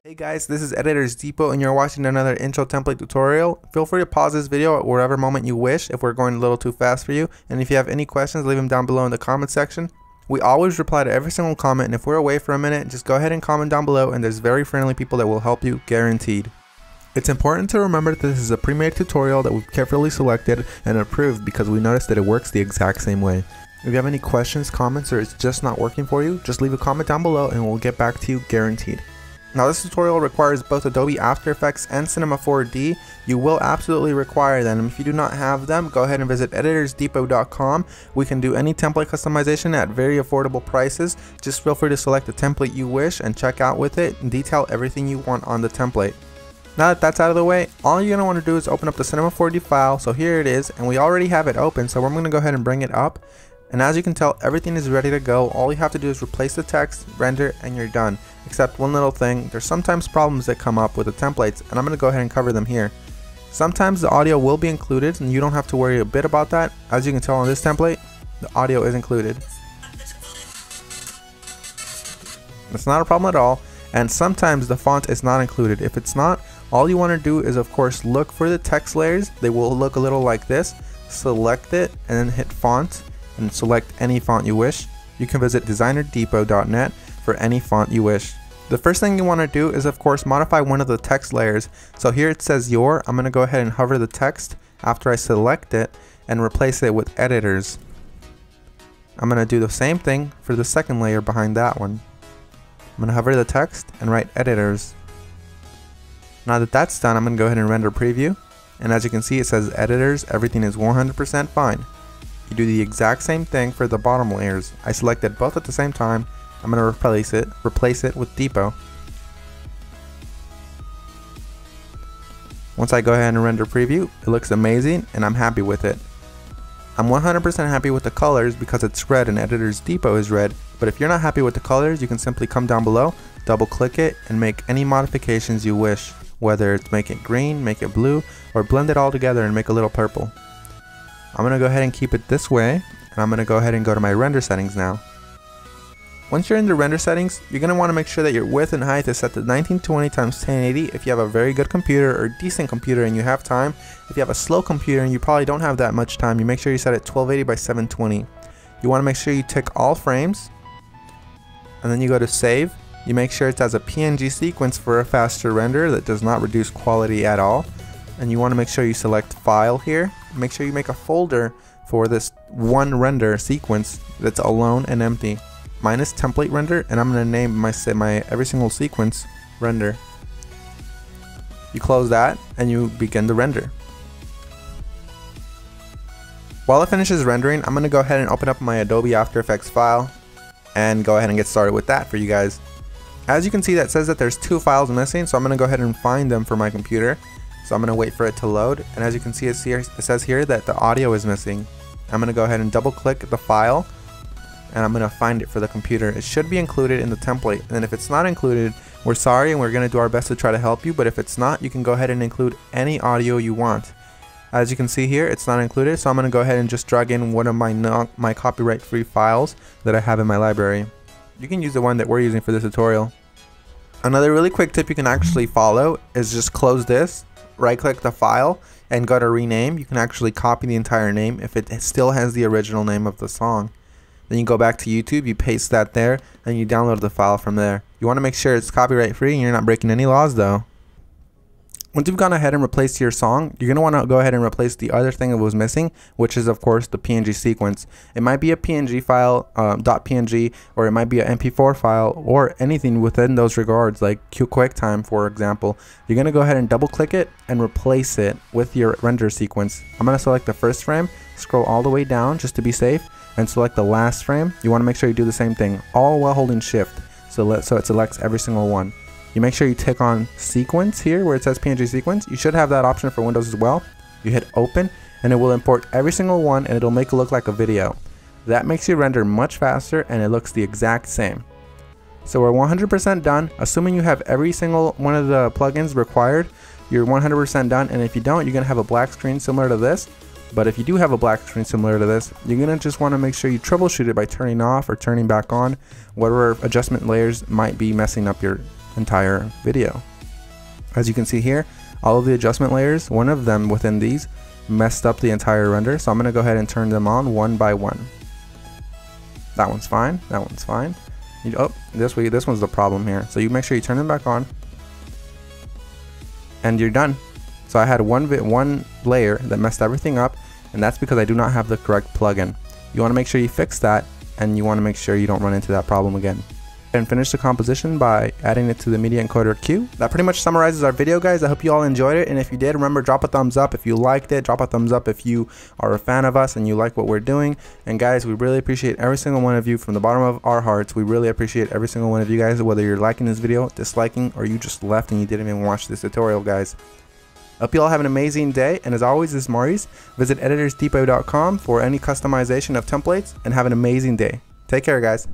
Hey guys, this is Editors Depot and you're watching another intro template tutorial. Feel free to pause this video at whatever moment you wish if we're going a little too fast for you. And if you have any questions, leave them down below in the comment section. We always reply to every single comment, and if we're away for a minute, just go ahead and comment down below and there's very friendly people that will help you, guaranteed. It's important to remember that this is a pre-made tutorial that we've carefully selected and approved because we noticed that it works the exact same way. If you have any questions, comments, or it's just not working for you, just leave a comment down below and we'll get back to you, guaranteed. Now this tutorial requires both Adobe After Effects and Cinema 4D. You will absolutely require them. If you do not have them, go ahead and visit EditorsDepot.com. We can do any template customization at very affordable prices. Just feel free to select the template you wish and check out with it and detail everything you want on the template. Now that that's out of the way, all you're going to want to do is open up the Cinema 4D file. So here it is, and we already have it open, so we're going to go ahead and bring it up. And as you can tell, everything is ready to go. All you have to do is replace the text, render, and you're done. Except one little thing, there's sometimes problems that come up with the templates, and I'm going to go ahead and cover them here. Sometimes the audio will be included, and you don't have to worry a bit about that. As you can tell on this template, the audio is included. It's not a problem at all, and sometimes the font is not included. If it's not, all you want to do is of course look for the text layers. They will look a little like this. Select it, and then hit font, and select any font you wish. You can visit designerdepot.net for any font you wish. The first thing you want to do is of course modify one of the text layers. So here it says your. I'm going to go ahead and hover the text after I select it and replace it with editors. I'm going to do the same thing for the second layer behind that one. I'm going to hover the text and write editors. Now that that's done, I'm going to go ahead and render preview. And as you can see, it says editors, everything is 100% fine. You do the exact same thing for the bottom layers. I selected both at the same time. I'm going to replace it with Depot. Once I go ahead and render preview, it looks amazing and I'm happy with it. I'm 100% happy with the colors because it's red and Editors Depot is red, but if you're not happy with the colors, you can simply come down below, double click it, and make any modifications you wish, whether it's make it green, make it blue, or blend it all together and make a little purple. I'm going to go ahead and keep it this way, and I'm going to go ahead and go to my render settings now. Once you're in the render settings, you're going to want to make sure that your width and height is set to 1920 x 1080 if you have a very good computer or decent computer and you have time. If you have a slow computer and you probably don't have that much time, you make sure you set it 1280 by 720. You want to make sure you tick all frames, and then you go to save. You make sure it's as a PNG sequence for a faster render that does not reduce quality at all. And you want to make sure you select file here. Make sure you make a folder for this one render sequence that's alone and empty. Mine is template render, and I'm going to name my every single sequence render. You close that and you begin the render. While it finishes rendering, I'm going to go ahead and open up my Adobe After Effects file and go ahead and get started with that for you guys. As you can see, that says that there's two files missing, so I'm going to go ahead and find them for my computer. So I'm going to wait for it to load, and as you can see, it says here that the audio is missing. I'm going to go ahead and double click the file, and I'm going to find it for the computer. It should be included in the template, and if it's not included, we're sorry and we're going to do our best to try to help you, but if it's not, you can go ahead and include any audio you want. As you can see here, it's not included, so I'm going to go ahead and just drag in one of my copyright-free files that I have in my library. You can use the one that we're using for this tutorial. Another really quick tip you can actually follow is just close this, right click the file, and go to rename. You can actually copy the entire name if it still has the original name of the song. Then you go back to YouTube, you paste that there, and you download the file from there. You want to make sure it's copyright free and you're not breaking any laws though. Once you've gone ahead and replaced your song, you're going to want to go ahead and replace the other thing that was missing, which is of course the PNG sequence. It might be a PNG file, .png, or it might be an MP4 file, or anything within those regards, like QuickTime for example. You're going to go ahead and double click it and replace it with your render sequence. I'm going to select the first frame, scroll all the way down just to be safe, and select the last frame. You want to make sure you do the same thing, all while holding shift, so it selects every single one. You make sure you tick on sequence here where it says PNG sequence. You should have that option for Windows as well. You hit open and it will import every single one and it'll make it look like a video. That makes your render much faster and it looks the exact same. So we're 100% done. Assuming you have every single one of the plugins required, you're 100% done, and if you don't, you're going to have a black screen similar to this. But if you do have a black screen similar to this, you're going to just want to make sure you troubleshoot it by turning off or turning back on whatever adjustment layers might be messing up your entire video. As you can see here, all of the adjustment layers, one of them within these messed up the entire render, so I'm going to go ahead and turn them on one by one. That one's fine, that one's fine. Oh, this one's the problem here. So you make sure you turn them back on and you're done. So I had one layer that messed everything up, and that's because I do not have the correct plugin. You want to make sure you fix that, and you want to make sure you don't run into that problem again. And finish the composition by adding it to the media encoder queue. That pretty much summarizes our video, guys. I hope you all enjoyed it, and if you did, remember, drop a thumbs up if you liked it. Drop a thumbs up if you are a fan of us and you like what we're doing. And guys, we really appreciate every single one of you from the bottom of our hearts. We really appreciate every single one of you guys, whether you're liking this video, disliking, or you just left and you didn't even watch this tutorial, guys. Hope you all have an amazing day, and as always, this is Maurice. Visit EditorsDepot.com for any customization of templates, and have an amazing day. Take care, guys.